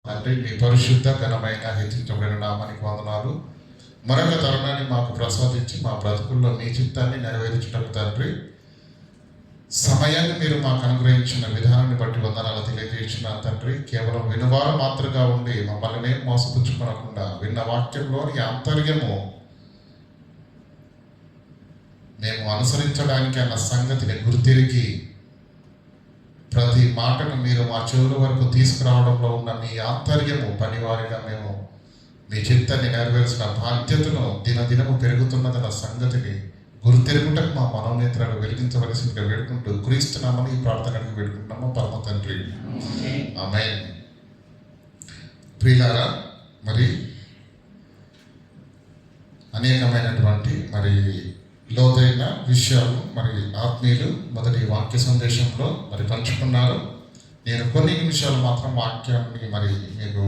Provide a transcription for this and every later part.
తండ్రి, మీ పరిశుద్ధ ఘనమైన హెచ్చించబడిన నామానికి వందనాలు. మరొక తరుణాన్ని మాకు ప్రసాదించి మా బ్రతుకుల్లో మీ చిత్తాన్ని నెరవేర్చడానికి తండ్రి, సమయాన్ని మీరు మాకు అనుగ్రహించిన విధానాన్ని బట్టి వందనాలు తెలియజేసిన తండ్రి, కేవలం వినువారు మాత్రంగా ఉండి మమ్మల్ని మోసపుచ్చుకోనకుండా విన్న వాక్యంలోని ఆంతర్యము మేము అనుసరించడానికి అన్న సంగతిని గుర్తిరిగి ప్రతి మాటను మీరు మా చెవుల వరకు తీసుకురావడంలో ఉన్న మీ ఆంతర్యము పనివారిగా మేము మీ చిత్తాన్ని నెరవేర్చిన బాధ్యతను దినదినము పెరుగుతున్నదన్న సంగతిని గుర్తెరుగుటకు మా మనోనేత్రాలు వెలిగించవలసిందిగా వేడుకుంటూ క్రీస్తునామని ఈ ప్రార్థనకు వేడుకుంటున్నాము పరమ తండ్రి, ఆమేన్. ప్రియులారా, మరి అనేకమైనటువంటి లోతైన విషయాలు ఆత్మీయులు మొదటి వాక్య సందేశంలో పంచుకున్నారు. నేను కొన్ని నిమిషాలు మాత్రం వాక్యాన్ని మీకు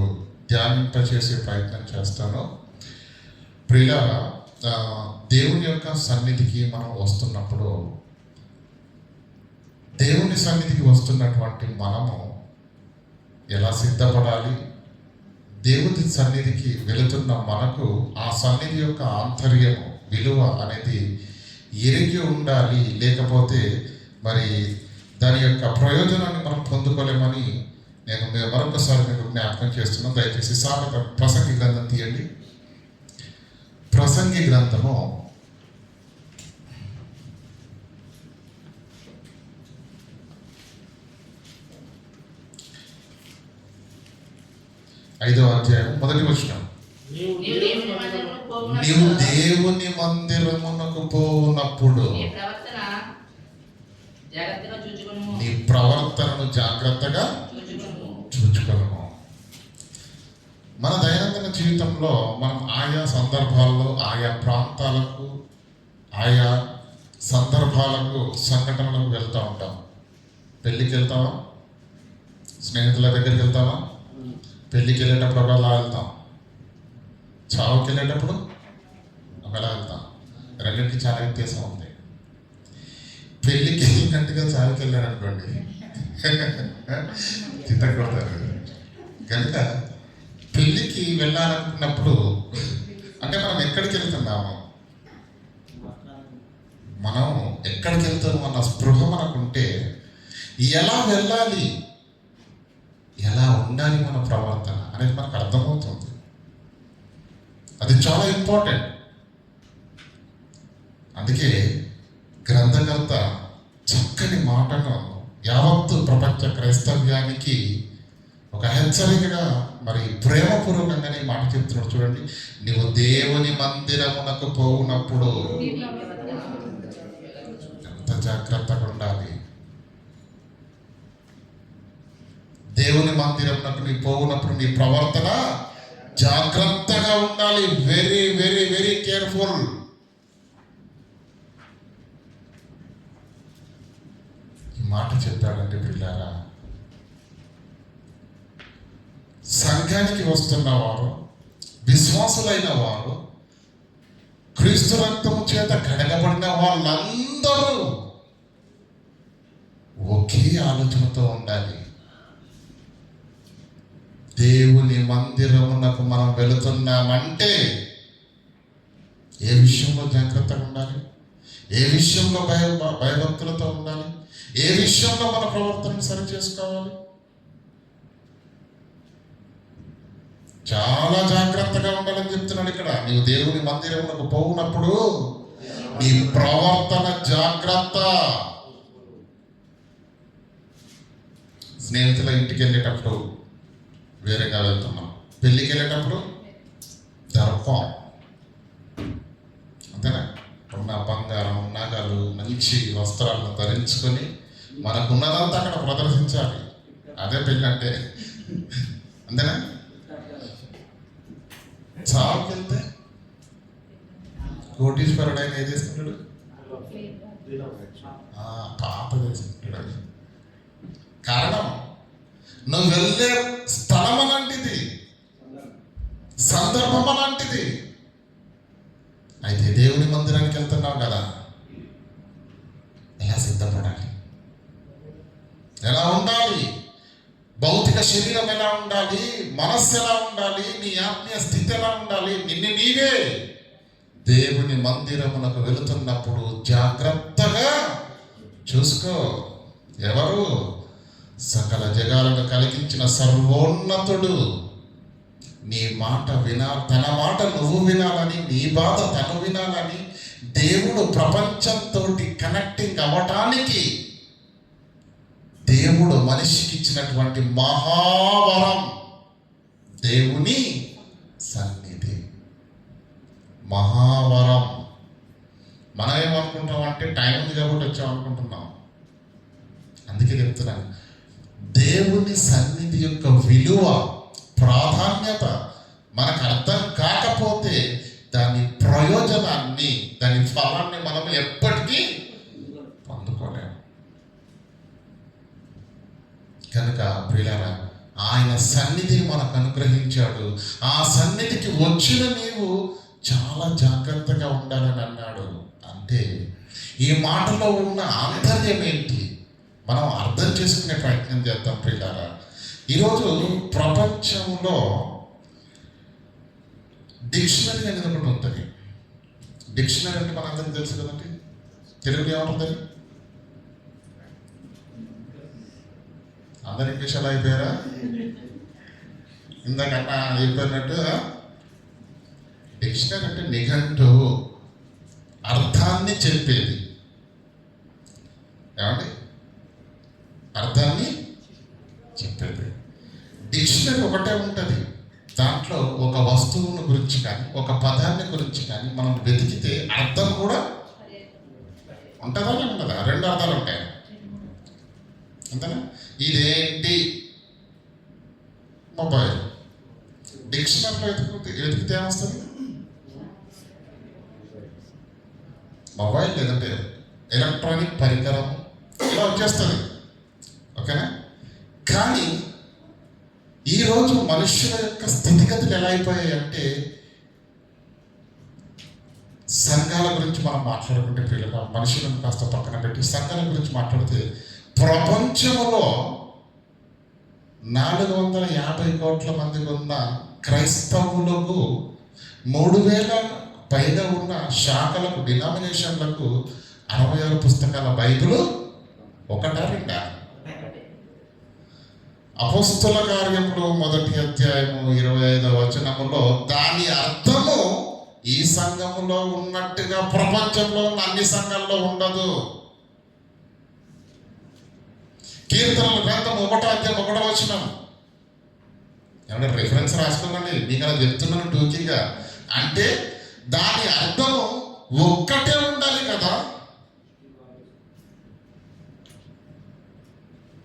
ధ్యానింపచేసే ప్రయత్నం చేస్తాను. ప్రియులారా, దేవుని యొక్క సన్నిధికి మనం వస్తున్నప్పుడు, దేవుని సన్నిధికి వస్తున్నటువంటి మనము ఎలా సిద్ధపడాలి, దేవుని సన్నిధికి వెళుతున్న మనకు ఆ సన్నిధి యొక్క ఆంతర్యము విలువ అనేది ఎరిగి ఉండాలి. లేకపోతే దాని యొక్క ప్రయోజనాన్ని మనం పొందుకోలేమని నేను మరొకసారి మీకు జ్ఞాపకం చేస్తున్నాను. దయచేసి ప్రసంగి గ్రంథం తీయండి. ప్రసంగి గ్రంథము 5వ అధ్యాయం 1వ వచనం. నీవు దేవుని మందిరమునకు పోవునప్పుడు నీ ప్రవర్తనను జాగ్రత్తగా చూచుకొనుము. మన దైనందిన జీవితంలో మనం ఆయా సందర్భాల్లో, ఆయా ప్రాంతాలకు, ఆయా సందర్భాలకు, సంఘటనలకు వెళ్తూ ఉంటాం. పెళ్ళికి వెళ్తావా? స్నేహితుల దగ్గరికి వెళ్తావా? పెళ్ళికి వెళ్ళేటప్పుడు ఒకలా వెళ్తాం, చావుకి వెళ్ళేటప్పుడు ఒకలా వెళ్తాం. రెండింటికి చాలా వ్యత్యాసం ఉంది. పెళ్ళికి వెళ్ళినట్టుగా చావుకి వెళ్ళాడు అనుకోండి, చిత్తకొడతారు. కనుక పెళ్ళికి వెళ్ళాలనుకున్నప్పుడు మనం ఎక్కడికి వెళ్తున్నాము, మనం ఎక్కడికి వెళ్తాము అన్న స్పృహ మనకుంటే ఎలా వెళ్ళాలి, ఎలా ఉండాలి మన ప్రవర్తన అనేది మనకు అర్థమవుతుంది. అది చాలా ఇంపార్టెంట్. అందుకే గ్రంథకర్త చక్కని మాటను యావత్తు ప్రపంచ క్రైస్తవ్యానికి ఒక హెచ్చరికగా ప్రేమపూర్వకంగానే మాట చెప్తున్నాడు. చూడండి, నీవు దేవుని మందిరమునకు పోవునప్పుడు ఎంత జాగ్రత్తగా ఉండాలి. దేవుని మందిరమునకు నీ పోవునప్పుడు నీ ప్రవర్తన జాగ్రత్తగా ఉండాలి. Very very very careful. ఈ మాట చెప్పాడంటే పిల్లారా, సంఘానికి వస్తున్న వారు, విశ్వాసులైన వారు, క్రీస్తు రక్తము చేత కడగబడిన వాళ్ళందరూ ఒకే ఆలోచనతో ఉండాలి. దేవుని మందిరమునకు మనం వెళుతున్నామంటే ఏ విషయంలో జాగ్రత్తగా ఉండాలి, ఏ విషయంలో భయభక్తులతో ఉండాలి, ఏ విషయంలో మన ప్రవర్తనను సరి చేసుకోవాలి. చాలా జాగ్రత్తగా ఉండాలని చెప్తున్నాడు ఇక్కడ. నీవు దేవుని మందిరమునకు పోవునప్పుడు నీ ప్రవర్తన జాగ్రత్త. స్నేహితుల ఇంటికి వెళ్ళేటప్పుడు వేరేగా వెళ్తున్నాం, పెళ్ళికి వెళ్ళేటప్పుడు దర్పం, అంతేనా? ఉన్న బంగారం, నగలు, మంచి వస్త్రాలను ధరించుకొని మనకున్నదంతా అక్కడ ప్రదర్శించాలి. అదే పెళ్ళి అంటే, అంతేనా? చావుకి వెళ్తే కోటీశ్వరుడైన ఏం చేసుకుంటాడు? పాప చేసుకుంటాడు. కారణం, నువ్వు వెళ్ళే స్థలం అలాంటిది, సందర్భం అలాంటిది. అయితే దేవుని మందిరానికి వెళ్తున్నావు కదా, ఎలా సిద్ధపడాలి, ఎలా ఉండాలి? భౌతిక భౌతిక శరీరం ఎలా ఉండాలి, మనస్సు ఎలా ఉండాలి, నీ ఆత్మీయ స్థితి ఎలా ఉండాలి, నిన్ను నీవే దేవుని మందిరమునకు వెళుతున్నప్పుడు జాగ్రత్తగా చూసుకో. ఎవరు? సకల జగాలను కలిగించిన సర్వోన్నతుడు నీ మాట తన మాట నువ్వు వినాలని, నీ బాధ తను వినాలని దేవుడు ప్రపంచంతో కనెక్టింగ్ అవ్వటానికి దేవుడు మనిషికి ఇచ్చినటువంటి మహావరం దేవుని సన్నిధి. మహావరం. మనం ఏమనుకుంటాం అంటే టైం ఉంది కాబట్టి వచ్చాం అనుకుంటున్నాం. అందుకే చెప్తున్నాను, దేవుని సన్నిధి యొక్క విలువ, ప్రాధాన్యత మనకు అర్థం కాకపోతే దాని ప్రయోజనాన్ని, దాని ఫలాన్ని మనం ఎప్పటికీ పొందుకోలేము. కనుక ప్రియులారా, ఆయన సన్నిధిని మనకు అనుగ్రహించాడు. ఆ సన్నిధికి వచ్చిన నీవు చాలా జాగ్రత్తగా ఉండాలని అన్నాడు. అంటే ఈ మాటలో ఉన్న ఆంతర్యం ఏంటి మనం అర్థం చేసుకునే ప్రయత్నం చేద్దాం ప్రియులారా. ఈరోజు ప్రపంచంలో డిక్షనరీ అనేది ఒకటి ఉంటుంది. డిక్షనరీ అంటే మనందరికీ తెలుసు కదండి. తెలుగులో ఏమంటుంది? అందరు ఇంగ్లీష్ అలా అయిపోయారా? ఇందాకన్నా అయిపోయినట్టు. డిక్షనరీ అంటే నిఘంటువు, అర్థాన్ని చెప్పేది. ఏమండి? అర్థాన్ని చెప్పేది. డిక్షనరీ ఒకటే ఉంటుంది. దాంట్లో ఒక వస్తువును గురించి కానీ, ఒక పదాన్ని గురించి కానీ మనం వెతికితే అర్థం కూడా ఉంటుందా ఉండదా? రెండు అర్థాలు ఉంటాయి అంతేనా? ఇదేంటి? మొబైల్. డిక్షనరీలో వెతికితే ఏమొస్తుంది? మొబైల్ లేదంటే ఎలక్ట్రానిక్ పరికరం ఇలా వచ్చేస్తుంది. ఓకేనా? కానీ ఈరోజు మనుష్యుల యొక్క స్థితిగతులు ఎలా అయిపోయాయి అంటే, సంఘాల గురించి మనం మాట్లాడుకుంటే పిల్లలు, మనుషులను కాస్త పక్కన పెట్టి సంఘాల గురించి మాట్లాడితే ప్రపంచంలో 450 కోట్ల మందికి ఉన్న క్రైస్తవులకు 3000 పైగా ఉన్న శాఖలకు, డినామినేషన్లకు 66 పుస్తకాల బైబిల్ ఒకటా రెండా? అపోస్తుల కార్యములు 1వ అధ్యాయము 25వ వచనములో దాని అర్థము ఈ సంఘములో ఉన్నట్టుగా ప్రపంచంలో ఉన్న అన్ని సంఘాల్లో ఉండదు. కీర్తనల గ్రంథం 1వ అధ్యాయం 1వ వచనం. ఏమన్నా రిఫరెన్స్ రాసుకోకండి, మీకు అలా చెప్తున్నాను టూకీగా. అంటే దాని అర్థము ఒక్కటే ఉండాలి కదా.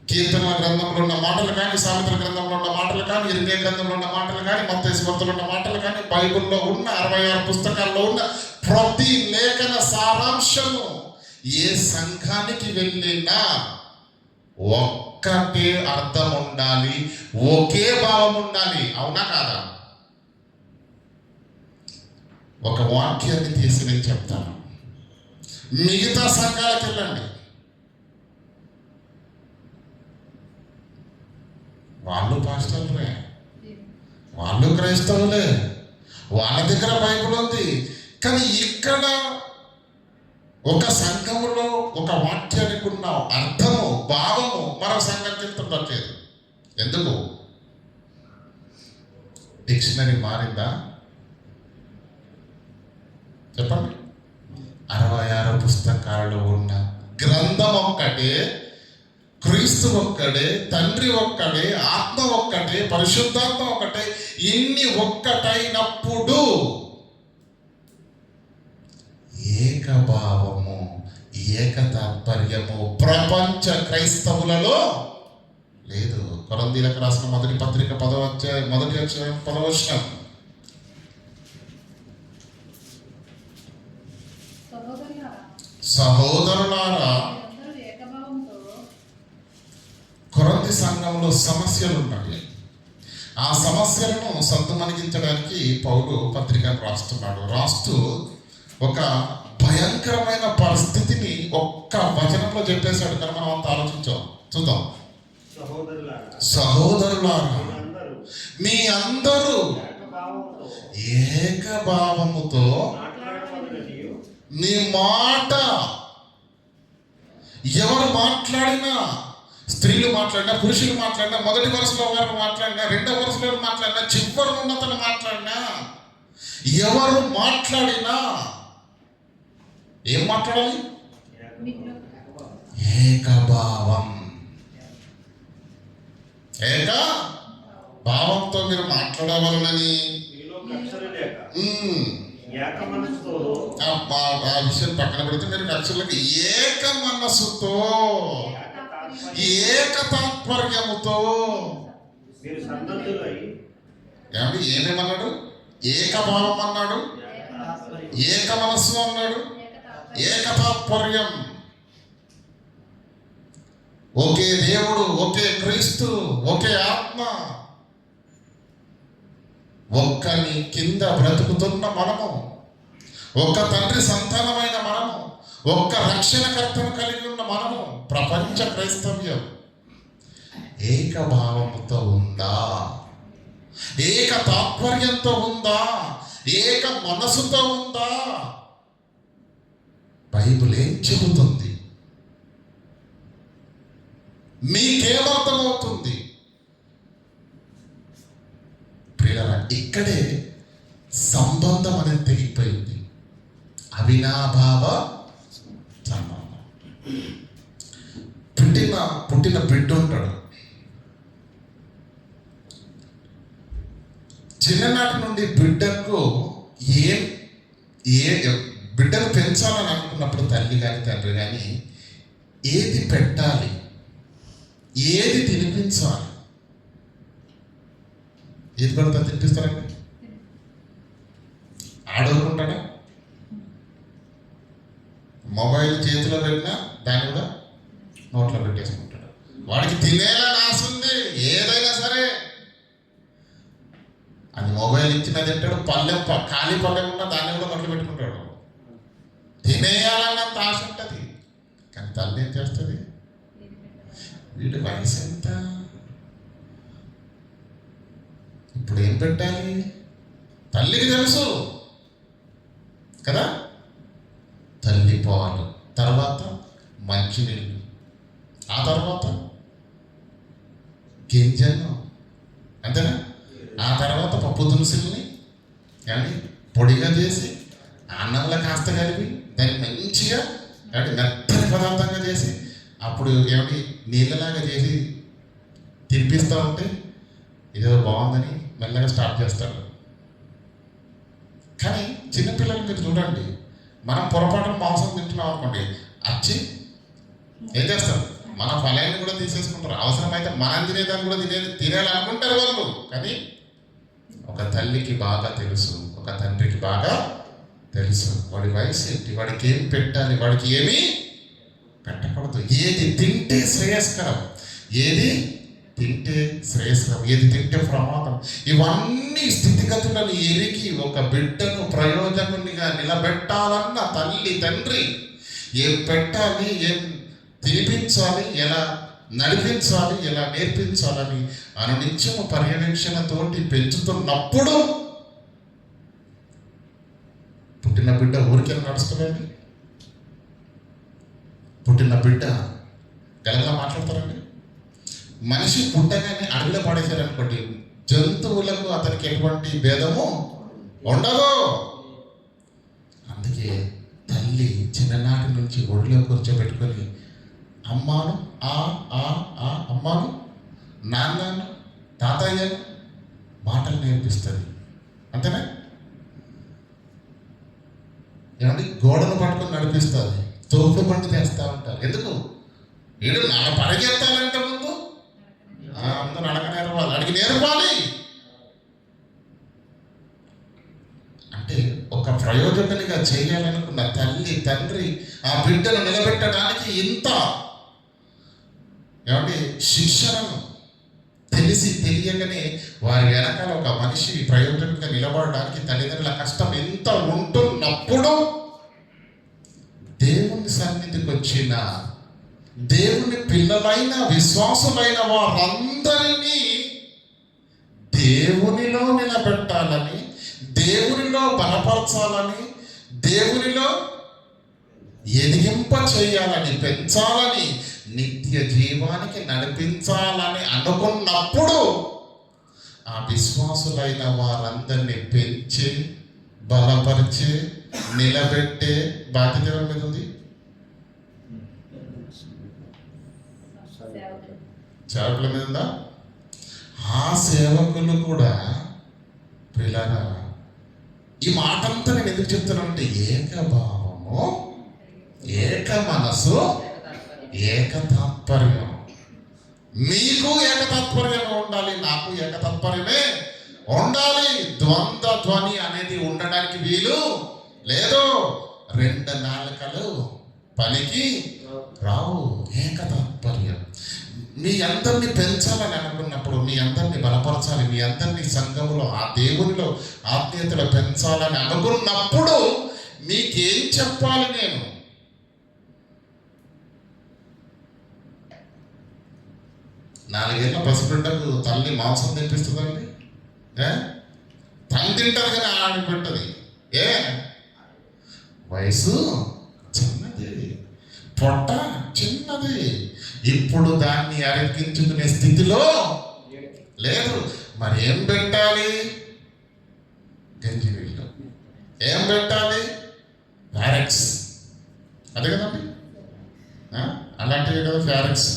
కీర్తనల గ్రంథంలో ఉన్న మాటలు కానీ, సామెతల గ్రంథంలో ఉన్న మాటలు కానీ, ఇర్మియా గ్రంథంలో ఉన్న మాటలు కానీ, మత్తయి సువార్తలో ఉన్న మాటలు కానీ, బైబిల్లో ఉన్న 66 పుస్తకాల్లో ఉన్న ప్రతి లేఖన సారాంశము ఏ సంఘానికి వెళ్ళినా ఒక్కటే అర్థం ఉండాలి, ఒకే భావం ఉండాలి. అవునా కాదా? ఒక వాక్యాన్ని తీసి నేను చెప్తాను. మిగతా సంఘాలకు వెళ్ళండి, వాళ్ళు పాస్టర్లే, వాళ్ళు క్రైస్తవులే, వాళ్ళ దగ్గర బైబిల్ ఉంది. కానీ ఇక్కడ ఒక సంఘములో ఒక వాక్యానికి ఉన్న అర్థము, భావము మరో సంఘానికి వెళ్తుండట్లేదు. ఎందుకు? డిక్షనరీ మారిందా? చెప్పండి. 66 పుస్తకాలు ఉన్న గ్రంథం ఒక్కటే, క్రీస్తు ఒక్కడే, తండ్రి ఒక్కడే, ఆత్మ ఒక్కటే, పరిశుద్ధాత్మ ఒక్కటే. ఇన్ని ఒక్కటైనప్పుడు ఏకభావము, ఏకతాత్పర్యము ప్రపంచ క్రైస్తవులలో లేదు. కొరింథీయులకు రాసిన 1వ పత్రిక 10వ అధ్యాయం 1వ వచనం. సహోదరులారా, కొరింథీ సంఘంలో సమస్యలు ఉన్నాయి. ఆ సమస్యలను సద్దుమణిగించడానికి పౌలు పత్రికను రాస్తున్నాడు. రాస్తూ ఒక భయంకరమైన పరిస్థితిని ఒక్క వచనంలో చెప్పేశాడు. కానీ మనం అంత ఆలోచించాం. చూద్దాం. సహోదరులారా, మీరందరూ మీ అందరూ ఏకభావముతో ఏకభావముతో మాట్లాడవలెననియు నీ మాట ఎవరు మాట్లాడినా, స్త్రీలు మాట్లాడినా, పురుషులు మాట్లాడినా, మొదటి వరుసలో వారు మాట్లాడినా, రెండవ వరుసలో మాట్లాడినా, చివరి ఉన్నతను మాట్లాడినా, ఎవరు మాట్లాడినా ఏం మాట్లాడాలి? ఏకభావం. ఏక భావంతో మీరు మాట్లాడవలనని. మీలో కక్షలు లేక ఉమ్, ఏక మనసుతో ఆ విషయం పక్కన పెడితే మీరు కక్షలకి ఏక మనస్సుతో, ఏక తాత్పర్యముతో మీరు సన్నద్ధులై ఏమండి, ఏమేమన్నాడు? ఏకభావం అన్నాడు, ఏక మనస్సు అన్నాడు, ఏక తాత్పర్యం. ఒకే దేవుడు, ఒకే క్రీస్తు, ఒకే ఆత్మ, ఒక్కని కింద బ్రతుకుతున్న మనము, ఒక్క తండ్రి సంతానమైన మనము, ఒక్క రక్షణకర్తను కలిగి ఉన్న మనము, ప్రపంచ క్రైస్తవ్యం ఏకభావముతో ఉందా? ఏక తాత్పర్యంతో ఉందా? ఏక మనసుతో ఉందా? బైబిల్ ఏం చెబుతుంది? మీకేమర్థమవుతుంది? ప్రియులారా, ఇక్కడే సంబంధం అనేది తెగిపోయింది. అవినాభావ సంబంధం. పుట్టిన బిడ్డ ఉంటాడు. చిన్ననాటి నుండి బిడ్డకు బిడ్డను పెంచాలని అనుకున్నప్పుడు తల్లి కానీ తండ్రి కానీ ఏది పెట్టాలి, ఏది తినిపించాలి, ఏది పడితే తినిపిస్తారండి? ఆడుకుంటాడా? మొబైల్ చేతిలో పెట్టినా దాన్ని కూడా నోట్లో పెట్టేసుకుంటాడు. వాడికి తినేలా ఆశ ఉంది, ఏదైనా సరే అది మొబైల్ ఇచ్చినా తింటాడు, పళ్ళెం ఖాళీ పళ్ళెం ఉన్నా దాన్ని కూడా నోట్లో పెట్టుకుంటాడు. తినేయాలన్నంత ఆశ ఉంటుంది. కానీ తల్లి ఏం చేస్తుంది? వీడి వయసు ఎంత? ఇప్పుడు ఏం పెట్టాలి? తల్లికి తెలుసు కదా. తల్లి పాలు, తర్వాత మంచినీళ్ళు, ఆ తర్వాత గింజలు, అంతేనా? ఆ తర్వాత పప్పు దినుసుల్ని కానీ పొడిగా చేసి అన్నంలో కాస్త కలిపి దాన్ని మంచిగా అంటే మెత్తని పదార్థంగా చేసి అప్పుడు ఏమిటి నీళ్ళలాగా చేసి తినిపిస్తూ ఉంటే ఇదేదో బాగుందని మెల్లగా స్టార్ట్ చేస్తాడు. కానీ చిన్నపిల్లలు మీరు చూడండి, మనం పొరపాటున మాంసం తింటున్నాం అనుకోండి, వచ్చి ఏం చేస్తారు? మన ఫలాన్ని కూడా తీసేసుకుంటారు. అవసరమైతే మనం తినేదాన్ని కూడా తినేయాలనుకుంటారు వాళ్ళు. కానీ ఒక తల్లికి బాగా తెలుసు, ఒక తండ్రికి బాగా తెలుసు వాడి వయసు ఏంటి, వాడికి ఏం పెట్టాలి, వాడికి ఏమీ పెట్టకూడదు, ఏది తింటే శ్రేయస్కరం, ఏది తింటే శ్రేయస్కరం, ఏది తింటే ప్రమాదం. ఇవన్నీ స్థితిగతులను ఎరిగి ఒక బిడ్డను ప్రయోజకునిగా నిలబెట్టాలన్న తల్లి తండ్రి ఏం పెట్టాలి, ఏం తినిపించాలి, ఎలా నడిపించాలి, ఎలా నేర్పించాలని అనునిత్యము పర్యవేక్షణతోటి పెంచుతున్నప్పుడు పుట్టిన బిడ్డ ఊరికే నడుస్తుందండి. పుట్టిన బిడ్డ గలగలా మాట్లాడతారండి. మనిషి పుట్టగానే అడవిలో పడేశారనుకోండి, జంతువులకు అతనికి ఎటువంటి భేదము ఉండదు. అందుకే తల్లి చిన్ననాటి నుంచి ఒడిలో కూర్చోబెట్టుకొని అమ్మాను అమ్మాను, నాన్నను, తాతయ్యను మాటలు నేర్పిస్తుంది. అంతేనా? ఏమండి, గోడను పట్టుకొని నడిపిస్తుంది, తోపు బండి తెస్తూ ఉంటారు. ఎందుకు? వీడు పరిగెత్తాలంటే ముందు నడక నేర్పాలి, అడిగి నేర్పాలి. అంటే ఒక ప్రయోజకునిగా చేయాలనుకున్న తల్లి తండ్రి ఆ బిడ్డను నిలబెట్టడానికి ఇంత ఏమంటే శిక్షణను తెలిసి తెలియకనే వారి వెనకాల ఒక మనిషి ప్రయోజనంగా నిలబడడానికి తల్లిదండ్రుల కష్టం ఎంత ఉంటున్నప్పుడు దేవుని సన్నిధికి వచ్చిన దేవుని పిల్లలైన విశ్వాసులైన వారందరినీ దేవునిలో నిలబెట్టాలని, దేవునిలో బలపరచాలని, దేవునిలో ఎదిగింప చేయాలని, పెంచాలని, నిత్య జీవానికి నడిపించాలని అనుకున్నప్పుడు ఆ విశ్వాసులైన వారందరినీ పెంచి బలపరిచి నిలబెట్టే బాధ్యత ఎవరి మీద ఉంది? సేవకుల మీద ఉందా? ఆ సేవకులు కూడా పిల్లరా, ఈ మాటంతా నేను ఎందుకు చెప్తున్నానంటే ఏకభావము, ఏక మనసు, ఏక తాత్పర్యం. మీకు ఏక తాత్పర్యం ఉండాలి, నాకు ఏక తాత్పర్యమే ఉండాలి. ద్వంద్వ ధ్వని అనేది ఉండడానికి వీలు లేదు. రెండు నాలుకలు పనికి రావు. ఏక తాత్పర్యం. మీ అందరినీ పెంచాలని అనుకున్నప్పుడు, మీ అందరినీ బలపరచాలి, మీ అందరినీ సంఘంలో ఆ దేవునిలో ఆత్మీయతలో పెంచాలని అనుకున్నప్పుడు మీకేం చెప్పాలి? నేను నాలుగేళ్ల పసిబిడ్డకు తల్లి మాంసం తినిపిస్తుందండి? తను తింటారు కానీ ఆడి పెట్టది. వయసు చిన్నది, పొట్ట చిన్నది, ఇప్పుడు దాన్ని అరిగించుకునే స్థితిలో లేదు. మరి ఏం పెట్టాలి? గంజి వీళ్ళు ఏం పెట్టాలి? ఫ్యారెక్స్, అదే కదండి, అలాంటివి కదా ఫ్యారెక్స్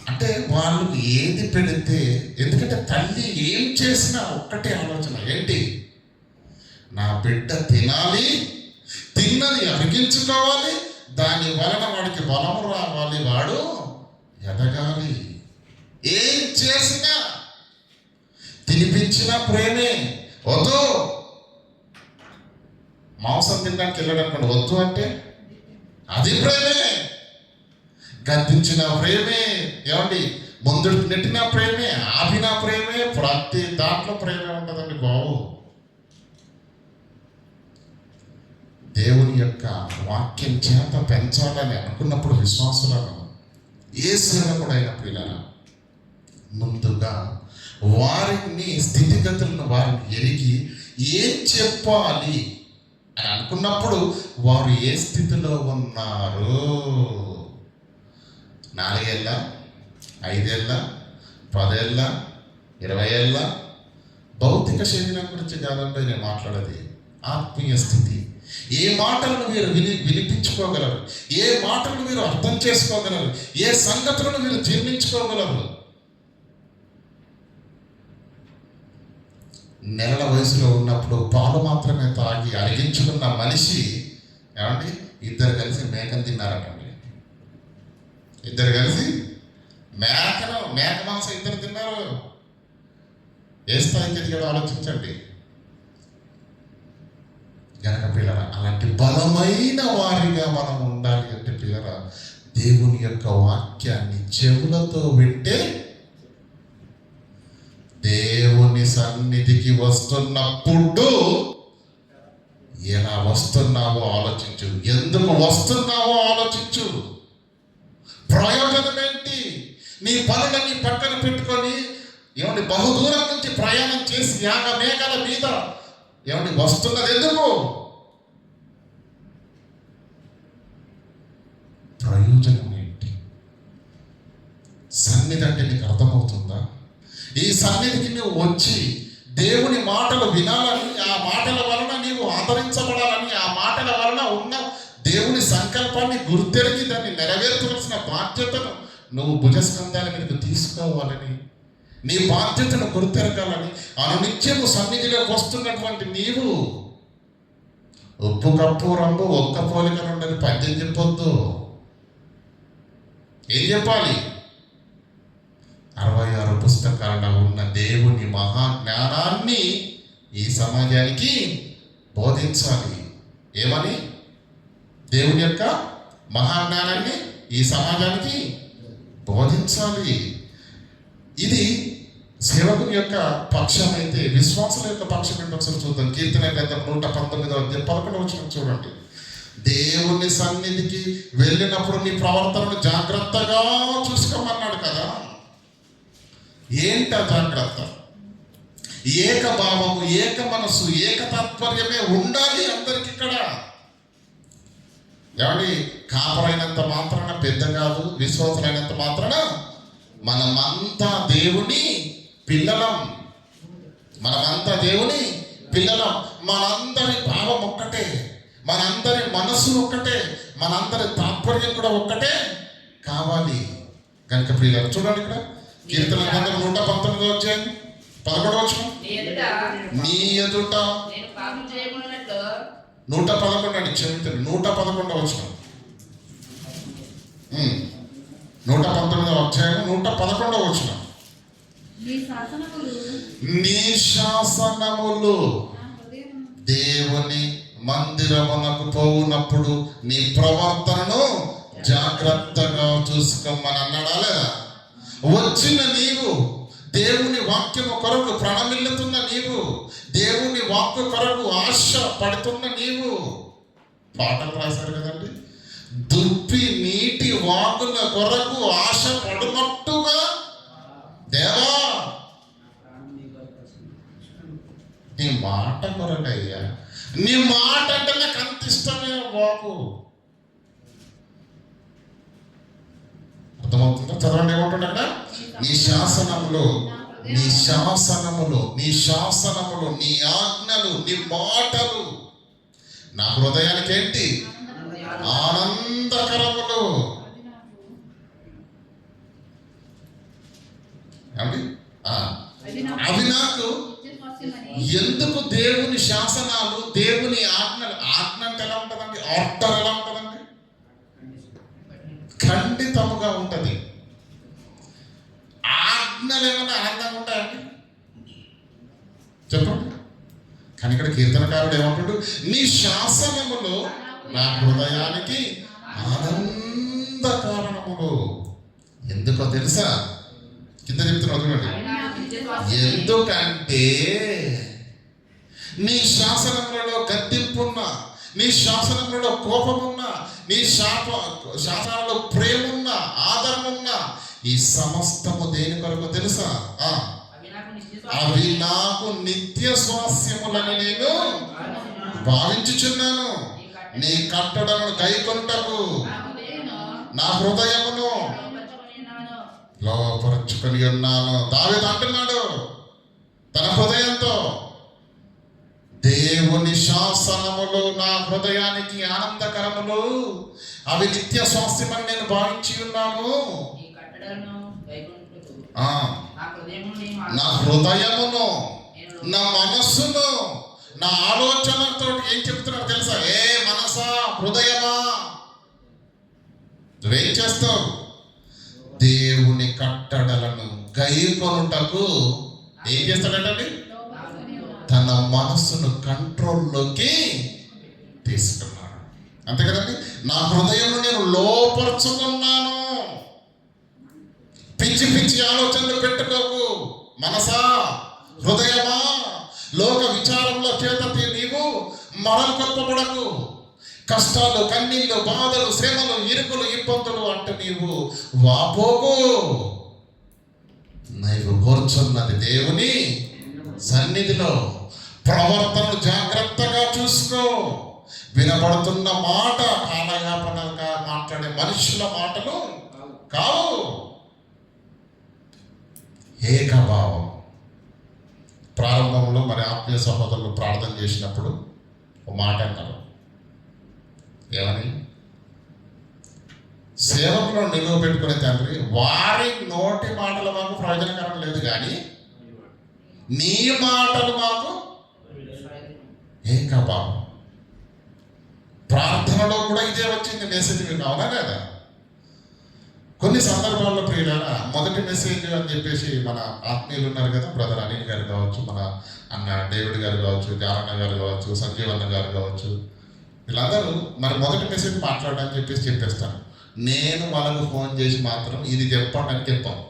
అంటే. వాళ్ళకి ఏది పెడితే, ఎందుకంటే తల్లి ఏం చేసినా ఒక్కటే ఆలోచన ఏంటి? నా బిడ్డ తినాలి, తిన్నది అరిగించుకోవాలి, దాని వలన వాడికి బలము రావాలి, వాడు ఎదగాలి. ఏం చేసినా తినిపించిన ప్రేమే. వద్దు మాంసం తినడానికి వెళ్ళడానికి వద్దు అంటే అది ప్రేమే. గద్దించిన ప్రేమే, ఏమండి ముందు నెట్టిన ప్రేమే, ఆపిన ప్రేమే, ప్రతి దాంట్లో ప్రేమే ఉంటుందండి బాబు. దేవుని యొక్క వాక్యం చేత పెంచాలని అనుకున్నప్పుడు విశ్వాసులను, ఏ సేవకుడైన పిల్లల ముందుగా వారిని స్థితిగతులను వారిని ఎరిగి ఏం చెప్పాలి అని అనుకున్నప్పుడు వారు ఏ స్థితిలో ఉన్నారు, 4 ఏళ్ళ, 5 ఏళ్ళ, 10 ఏళ్ళ, 20 ఏళ్ళ, భౌతిక శరీరం గురించి కాదంటే నేను మాట్లాడేది ఆత్మీయ స్థితి. ఏ మాటలను మీరు వినిపించుకోగలరు, ఏ మాటలను మీరు అర్థం చేసుకోగలరు, ఏ సంగతులను మీరు జీర్ణించుకోగలరు. నెలల వయసులో ఉన్నప్పుడు పాలు మాత్రమే తాగి అరిగించుకున్న మనిషి, ఏమండి, ఇద్దరు కలిసి మేకను తిన్నారటండి. ఇద్దరు కలిసి మేక మాంసం ఇద్దరు తిన్నారు. ఏ స్థాయికి ఎదిగాడో ఆలోచించండి. గనక పిల్లరా, అలాంటి బలమైన వారిగా మనం ఉండాలి అంటే పిల్లరా, దేవుని యొక్క వాక్యాన్ని చెవులతో వింటే, దేవుని సన్నిధికి వస్తున్నప్పుడు ఎలా వస్తున్నావో ఆలోచించు, ఎందుకు వస్తున్నావో ఆలోచించు. ప్రయోజనం ఏంటి? నీ పనులన్నీ పక్కన పెట్టుకొని, ఏమండి, బహుదూరం నుంచి ప్రయాణం చేసి యాగ మేఘాల మీద ఏమండి వస్తున్నది ఎందుకు? ప్రయోజనం ఏంటి? సన్నిధి అంటే నీకు అర్థమవుతుందా? ఈ సన్నిధికి నువ్వు వచ్చి దేవుని మాటలు వినాలని, ఆ మాటల వలన నీవు ఆదరించబడాలని, ఆ మాటల వలన ఉన్న దేవుని సంకల్పాన్ని గుర్తెరిగి దాన్ని నెరవేర్చవలసిన బాధ్యతను నువ్వు భుజస్కంధాల మీదకు తీసుకోవాలని, నీ బాధ్యతను గుర్తెరగాలని, అనునిత్యము సన్నిధిలోకి వస్తున్నటువంటి నీవు ఉప్పు కప్పు రంగు ఒక్క పోలిక నుండి పద్యం చెప్పొద్దు. ఏం చెప్పాలి? 66 పుస్తకాలలో ఉన్న దేవుని మహాజ్ఞానాన్ని ఈ సమాజానికి బోధించాలి. ఏమని? దేవుని యొక్క మహాజ్ఞానాన్ని ఈ సమాజానికి బోధించాలి. ఇది సేవకుని యొక్క పక్షం అయితే, విశ్వాసుల యొక్క పక్షం ఏంటో ఒకసారి చూద్దాం. కీర్తన గ్రంథం 119వ అధ్యాయం 11వ వచనం చూడండి. దేవుని సన్నిధికి వెళ్ళినప్పుడు నీ ప్రవర్తనను జాగ్రత్తగా చూసుకోమన్నాడు కదా. ఏంట జాగ్రత్త? ఏక భావము, ఏక మనసు, ఏక తాత్పర్యమే ఉండాలి అందరికి. ఇక్కడ ఏమండి, కాపరైనంత మాత్రాన పెద్ద కాదు, విశ్వాసులైనంత మాత్రాన మనమంతా దేవుని పిల్లలం. మనమంతా దేవుని పిల్లలం. మనందరి భావం ఒక్కటే, మనందరి మనసు ఒక్కటే, మనందరి తాత్పర్యం కూడా ఒక్కటే కావాలి. కనుక ప్రియులారా చూడండి, ఇక్కడ కీర్తన గ్రంథం 119 వచ్చాయి 11 వచనం. నీ ఎదుట 111 అండి, క్షమించండి, 111 వచనం. 119 అధ్యాయం 111 వచనం. నీ శాసనములు దేవుని మందిరమునకు పోవునప్పుడు నీ ప్రవర్తనను జాగ్రత్తగా చూసుకోమని అన్నాడా లేదా? వచ్చిన నీవు దేవుని వాక్యము కొరకు ప్రణమిల్లుతున్న నీవు, దేవుని వాక్య కొరకు ఆశ పడుతున్న నీవు, పాటలు రాశారు కదండి, దుప్పి నీటి వాగుల కొరకు ఆశ పడినట్టుగా దేవా నీ మాట కొరకయ్యా, నీ మాట అంటే నాకు అంత ఇష్టమే బాబు. అర్థమవుతుందా? చదవండి, ఏమంటుండ అక్కడ? నీ శాసనములు, నీ శాసనములు, నీ శాసనములు, నీ ఆజ్ఞలు, నీ మాటలు నా హృదయానికి ఏంటి? ఆనందకరములు. అవి నాకు ఎందుకు? దేవుని శాసనాలు, దేవుని ఆజ్ఞలు. ఆజ్ఞ అంటే ఎలా ఉంటుందండి? ఆర్డర్ ఎలా ఉంటుందండి? ఖండితముగా ఉంటుంది. ఆజ్ఞలు ఏమైనా ఆనందంగా ఉంటాయండి? చెప్పండి. కానీ ఇక్కడ కీర్తనకారుడు ఏమంటాడు? నీ శాసనములు నా హృదయానికి ఆనంద కారణములు. ఎందుకో తెలుసా? కింద చెప్తున్నా చూడండి. ఎందుకంటే నీ శాసనములలో గద్దింపున్నా, నీ శాసనములలో కోపమున్నా, నీ శాసనాలలో ప్రేమున్నా, ఆదరమున్నా, ఈ సమస్తము దేని కొరకు తెలుసా? అవి నాకు నిత్య స్వాస్యములని నేను భావించుచున్నాను. నీ కట్టడలను గైకొనుటకు నా హృదయమును లోపరుచుకొని ఉన్నాను. దావీదు అంటున్నాడు తన హృదయంతో, దేవుని శాసనములు నా హృదయానికి ఆనందకరములు, అవి నిత్య స్వాస్థ్యమని నేను భావించి ఉన్నాను. నా హృదయమును, నా మనస్సును, నా ఆలోచనతో ఏం చెప్తున్నాడు తెలుసా? ఏ మనసా, హృదయమా, నువ్వేం చేస్తావు? దేవుని కట్టడలను గైకొనుటకు ఏం చేస్తాడంటే తన మనస్సును కంట్రోల్లోకి తీసుకున్నాడు. అంతే కదండి. నా హృదయం నేను లోపరుచుకున్నాను. పిచ్చి పిచ్చి ఆలోచనలు పెట్టుకోకు మనసా, హృదయమా. లోక విచారంలో చేత నీవు మరలు కొప్పబడకు. కష్టాలు, కన్నీళ్ళు, బాధలు, శ్రమలు, ఇరుకులు, ఇబ్బందులు అంటే నీవు వాపోకు. నీవు కూర్చున్నది దేవుని సన్నిధిలో. ప్రవర్తనను జాగ్రత్తగా చూసుకో. వినబడుతున్న మాట కాలయాపనగా మాట్లాడే మనుషుల మాటలు కావు. ఏకభావం. ప్రారంభంలో మరి ఆత్మీయ సహోదరులు ప్రార్థన చేసినప్పుడు ఒక మాట అన్నారు. ఏమని? సేవకులను నిలువ పెట్టుకునే తండ్రి, వారి నోటి మాటలు మాకు ప్రయోజనకరం లేదు, కానీ నీ మాటలు మాకు ఏకభావం. ప్రార్థనలో కూడా ఇదే వచ్చింది మెసేజ్. మీకు అవునా లేదా? కొన్ని సందర్భాల్లో ప్రియులారా, మొదటి మెసేజ్ అని చెప్పేసి మన ఆత్మీయులు ఉన్నారు కదా, బ్రదర్ అనిల్ గారు కావచ్చు, మన అన్న డేవిడ్ గారు కావచ్చు, జారన్న గారు కావచ్చు, సంజీవ్ అన్న గారు కావచ్చు, వీళ్ళందరూ మరి మొదటి మెసేజ్ మాట్లాడడానికి చెప్పేసి చెప్పేస్తాను. నేను వాళ్ళకు ఫోన్ చేసి మాత్రం ఇది చెప్పండి అని చెప్పాను.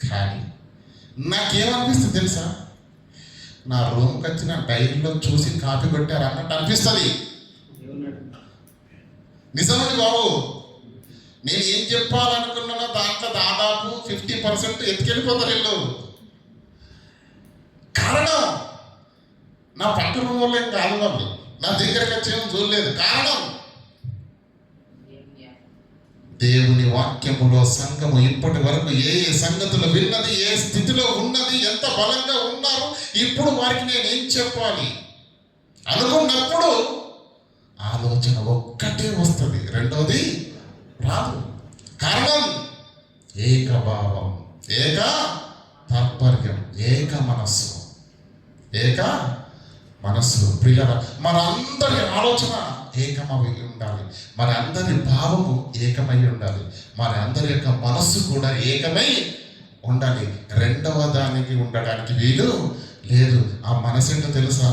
కానీ నాకేమనిపిస్తుంది తెలుసా? నా రూమ్కి వచ్చిన డైరీలో చూసి కాపీ కొట్టారు అన్నట్టు అనిపిస్తుంది. చెప్తున్నాడు. నిజమండి బాబు. నేను ఏం చెప్పాలనుకున్నానో దాంట్లో దాదాపు 50% ఎత్తుకెళ్ళిపోతారు వీళ్ళు. కారణం నా పక్కన వాళ్ళు ఏం కాదు, వాళ్ళు నా దగ్గరకు వచ్చేమో చూడలేదు. కారణం దేవుని వాక్యములో సంఘము ఇప్పటి వరకు ఏ ఏ సంగతులు విన్నది, ఏ స్థితిలో ఉన్నది, ఎంత బలంగా ఉన్నారు, ఇప్పుడు వారికి నేనేం చెప్పాలి అనుకున్నప్పుడు ఆలోచన ఒక్కటే వస్తుంది, రెండోది రాదు. కారణం ఏకభావం, ఏక తాత్పర్యం, ఏక మనస్సు. ఏక మనస్సు ప్రియులారా, మనందరి ఆలోచన ఏకమై ఉండాలి, మన అందరి భావము ఏకమై ఉండాలి, మన అందరి యొక్క మనస్సు కూడా ఏకమై ఉండాలి. రెండవ దానికి ఉండడానికి వీలు లేదు. ఆ మనసు ఏంటో తెలుసా?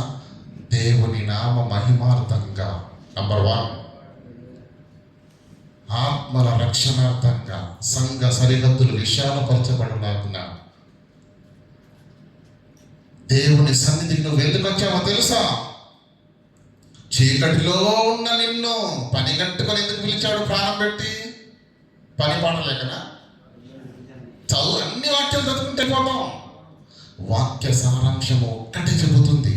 దేవుని నామ మహిమార్థంగా, నంబర్ 1, ఆత్మల రక్షణార్థంగా, సంఘ సరిహద్దులు విశాలపరచబడలాగున దేవుని సన్నిధికి నువ్వు ఎందుకు వచ్చావో తెలుసా? చీకటిలో ఉన్న నిన్ను పని కట్టుకొని ఎందుకు పిలిచాడు? ప్రాణం పెట్టి పని పాట లేకనా? చదువు అన్ని వాక్యాలు చదువుకుంటే పోతాం. వాక్య సారాంశము ఒక్కటే చెబుతుంది.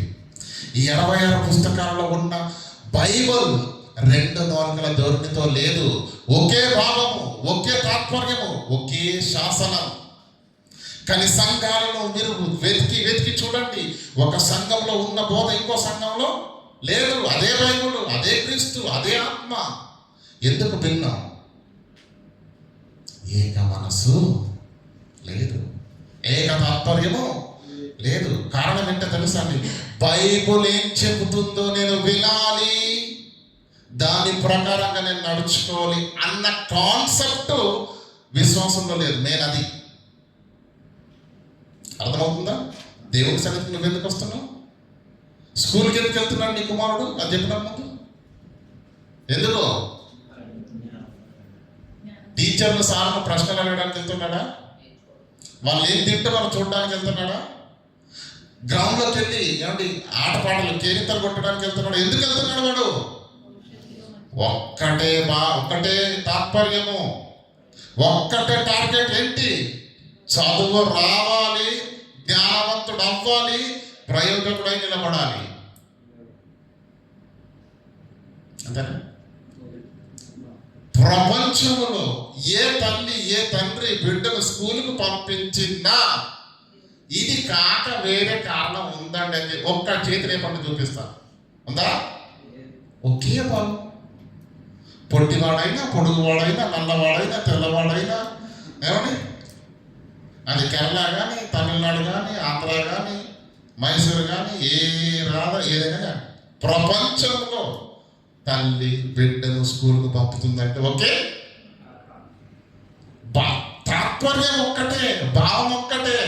ఈ 66 పుస్తకాలలో ఉన్న బైబిల్ 2 నాలుకల ధోరణితో లేదు. ఒకే భావము, ఒకే తాత్పర్యము, ఒకే శాసనం. కానీ సంఘాలను మీరు వెతికి చూడండి, ఒక సంఘంలో ఉన్న బోధ ఇంకో సంఘంలో లేదు. అదే బైబిల్, అదే క్రీస్తు, అదే ఆత్మ. ఎందుకు భిన్నం? ఏక మనసు లేదు, ఏక తాత్పర్యము లేదు. కారణం ఏంటో తెలుసా అండి? బైబిల్ ఏం చెబుతుందో నేను వినాలి, దాని ప్రకారంగా నేను నడుచుకోవాలి అన్న కాన్సెప్ట్ విశ్వాసంలో లేదు. నేను అది అర్థమవుతుందా? దేవుడి సన్నిధికి నువ్వు ఎందుకు వస్తున్నావు? స్కూల్కి ఎందుకు వెళ్తున్నాడు నీ కుమారుడు? అది చెప్పిన ముందు ఎందుకు? టీచర్లు సార్లు ప్రశ్నలు అడగడానికి వెళ్తున్నాడా? వాళ్ళు ఏం తింటున్నారో చూడడానికి వెళ్తున్నాడా? గ్రౌండ్లోకి వెళ్ళి ఏమంటే ఆటపాటలు కేరింతలు కొట్టడానికి వెళ్తున్నాడు. ఎందుకు వెళ్తున్నాడు వాడు? ఒక్కటే తాత్పర్యము, ఒక్కటే టార్గెట్. ఏంటి? చదువు రావాలి, జ్ఞానవంతుడు అవ్వాలి, ప్రయోజకుడై నిలబడాలి. అంతేనా? ప్రపంచంలో ఏ తల్లి ఏ తండ్రి బిడ్డను స్కూలుకు పంపించినా ఇది కాక వేరే కారణం ఉందండి అని ఒక్క చేతి రేపండి చూపిస్తాను. ఉందా? ఒకే బాబు. పొట్టివాడైనా, పొడుగువాడైనా, నల్లవాడైనా, తెల్లవాడైనా, ఏమండి అది కేరళ కానీ, తమిళనాడు కానీ, ఆంధ్ర కానీ, మైసూరు కానీ, ఏదైనా కానీ ప్రపంచంలో తల్లి బిడ్డను స్కూల్కు పంపుతుందంటే ఓకే, తాత్పర్యం ఒక్కటే, భావం ఒక్కటే.